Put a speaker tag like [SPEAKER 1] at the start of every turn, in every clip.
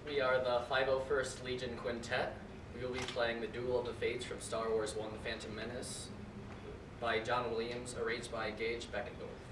[SPEAKER 1] We are the 501st Legion Quintet. We will be playing the Duel of the Fates from Star Wars I: The Phantom Menace by John Williams, arranged by Gage Beckendorf.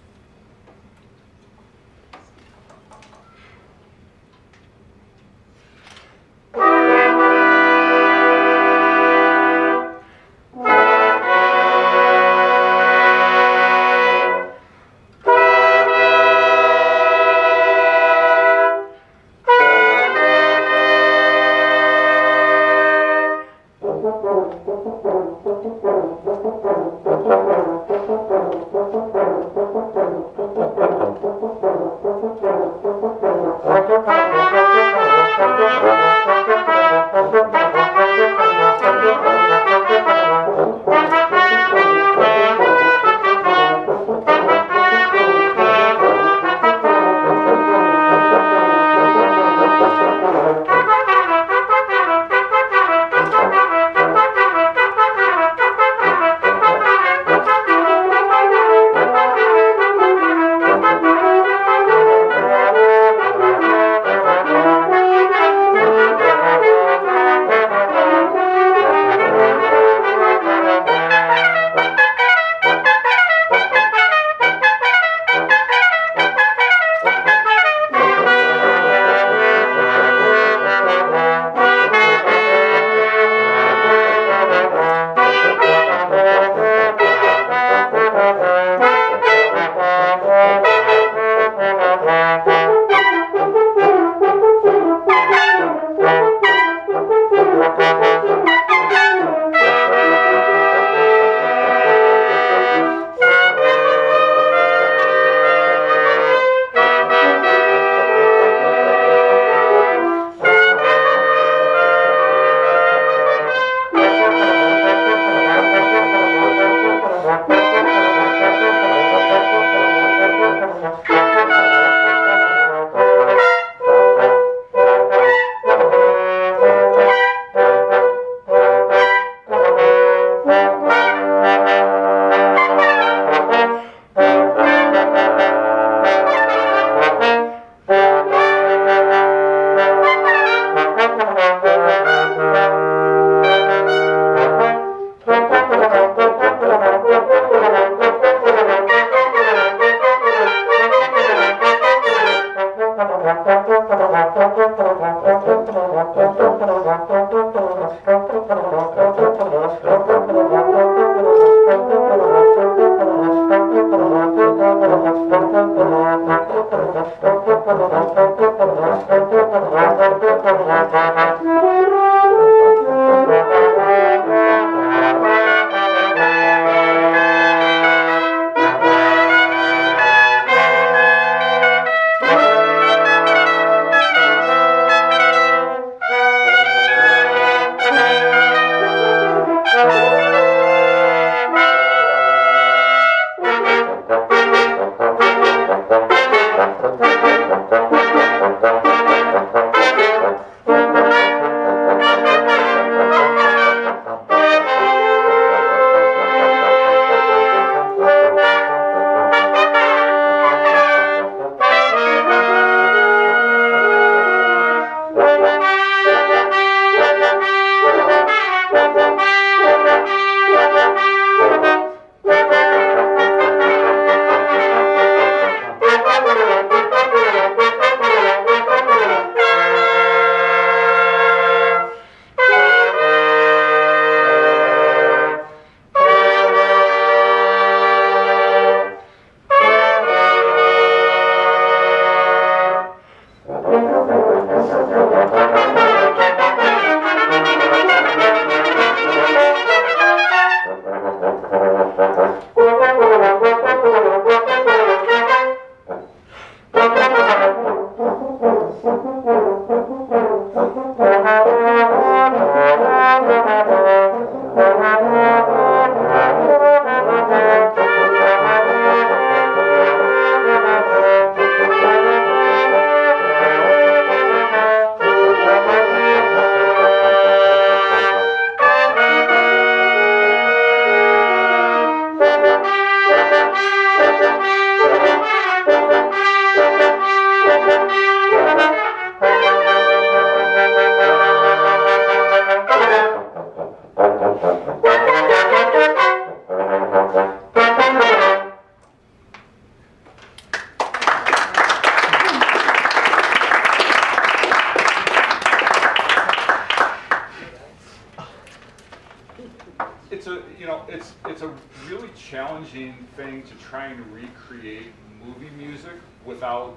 [SPEAKER 2] it's a really challenging thing to try and recreate movie music without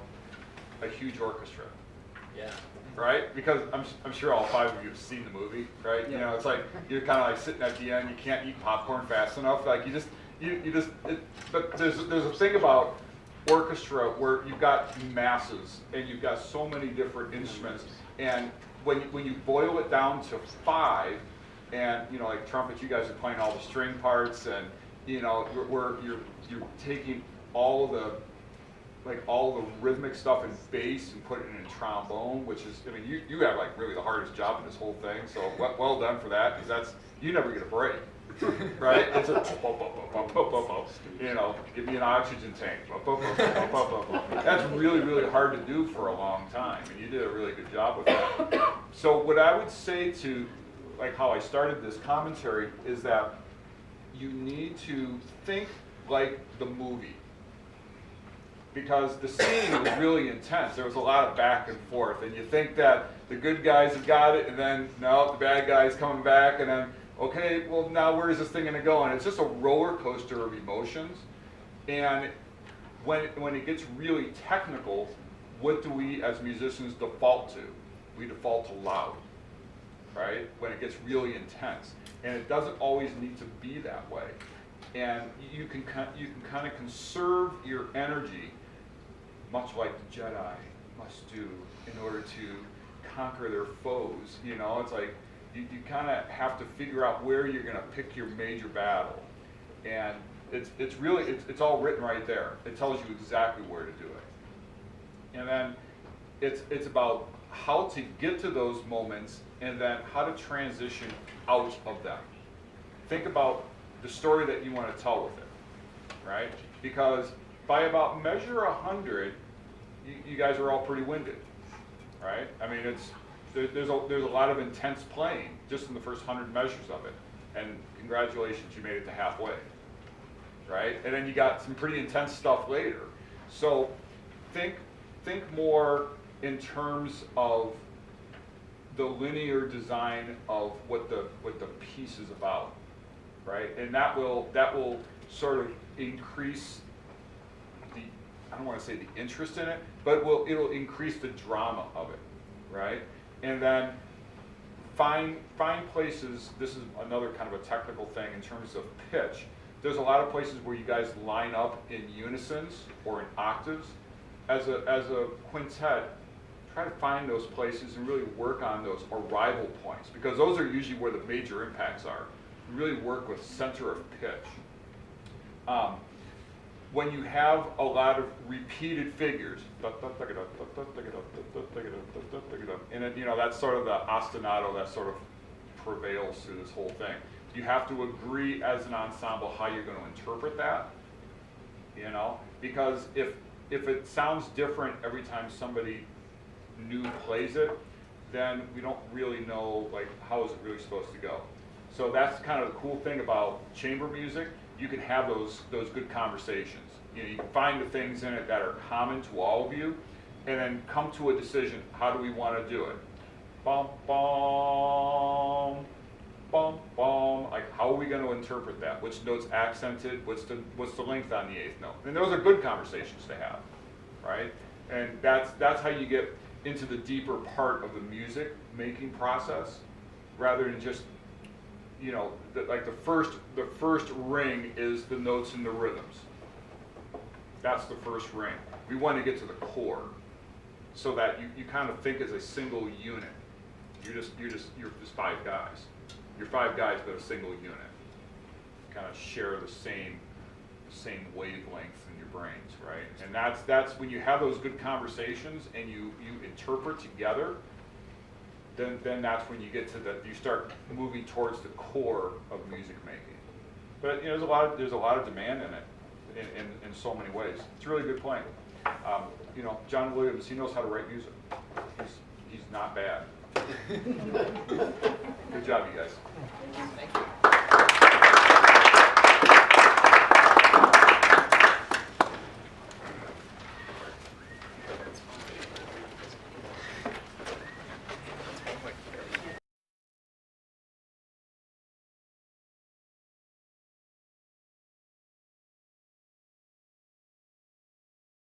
[SPEAKER 2] a huge orchestra.
[SPEAKER 1] Yeah.
[SPEAKER 2] Right? Because I'm sure all 5 of you have seen the movie, right? You know, it's like you're kind of like sitting at the end, you can't eat popcorn fast enough. Like but there's a thing about orchestra where you've got masses and you've got so many different instruments, and when you boil it down to 5, and you know, like trumpet, you guys are playing all the string parts, and you know, you're taking all the rhythmic stuff in bass and putting it in trombone, which is, I mean, you have like really the hardest job in this whole thing. So well done for that, because you never get a break, right? It's a you know, give me an oxygen tank. That's really hard to do for a long time, and you did a really good job with that. So what I would say to, like how I started this commentary, is that you need to think like the movie. Because the scene was really intense. There was a lot of back and forth, and you think that the good guys have got it, and then no, the bad guys coming back, and then okay, well now where is this thing going to go? And it's just a roller coaster of emotions. And when it gets really technical, what do we as musicians default to? We default to loud, right? When it gets really intense, and it doesn't always need to be that way. And you can kind of conserve your energy, much like the Jedi must do in order to conquer their foes. You know, it's like you kind of have to figure out where you're going to pick your major battle, and it's all written right there. It tells you exactly where to do it, and then it's about how to get to those moments, and then how to transition out of them. Think about the story that you want to tell with it, right? Because by about measure 100, you guys are all pretty winded, right? I mean, there's a lot of intense playing just in the first 100 measures of it, and congratulations, you made it to halfway, right? And then you got some pretty intense stuff later. So think more in terms of the linear design of what the piece is about. Right, and that will sort of increase the, I don't want to say the interest in it, but it'll increase the drama of it, right? And then find places. This is another kind of a technical thing in terms of pitch. There's a lot of places where you guys line up in unisons or in octaves. As a quintet, try to find those places and really work on those arrival points, because those are usually where the major impacts are. Really work with center of pitch. When you have a lot of repeated figures, and then, you know, that's sort of the ostinato that sort of prevails through this whole thing. You have to agree as an ensemble how you're going to interpret that, you know, because if it sounds different every time somebody new plays it, then we don't really know, like, how is it really supposed to go. So that's kind of the cool thing about chamber music. You can have those good conversations. You know, you can find the things in it that are common to all of you, and then come to a decision. How do we want to do it? Bum bum bum bum. Like, how are we going to interpret that? Which note's accented? What's the length on the 8th note? And those are good conversations to have, right? And that's how you get into the deeper part of the music making process, rather than just, you know, like the first ring is the notes and the rhythms. That's the first ring. We want to get to the core, so that you kind of think as a single unit. You're just 5 guys. You're 5 guys, but a single unit. Kind of share the same wavelength in your brains, right? And that's when you have those good conversations and you interpret together. Then that's when you get to you start moving towards the core of music making. But you know, there's a lot of demand in it, in so many ways. It's really good playing. You know, John Williams, he knows how to write music. He's not bad. Good job, you guys.
[SPEAKER 1] Thank you.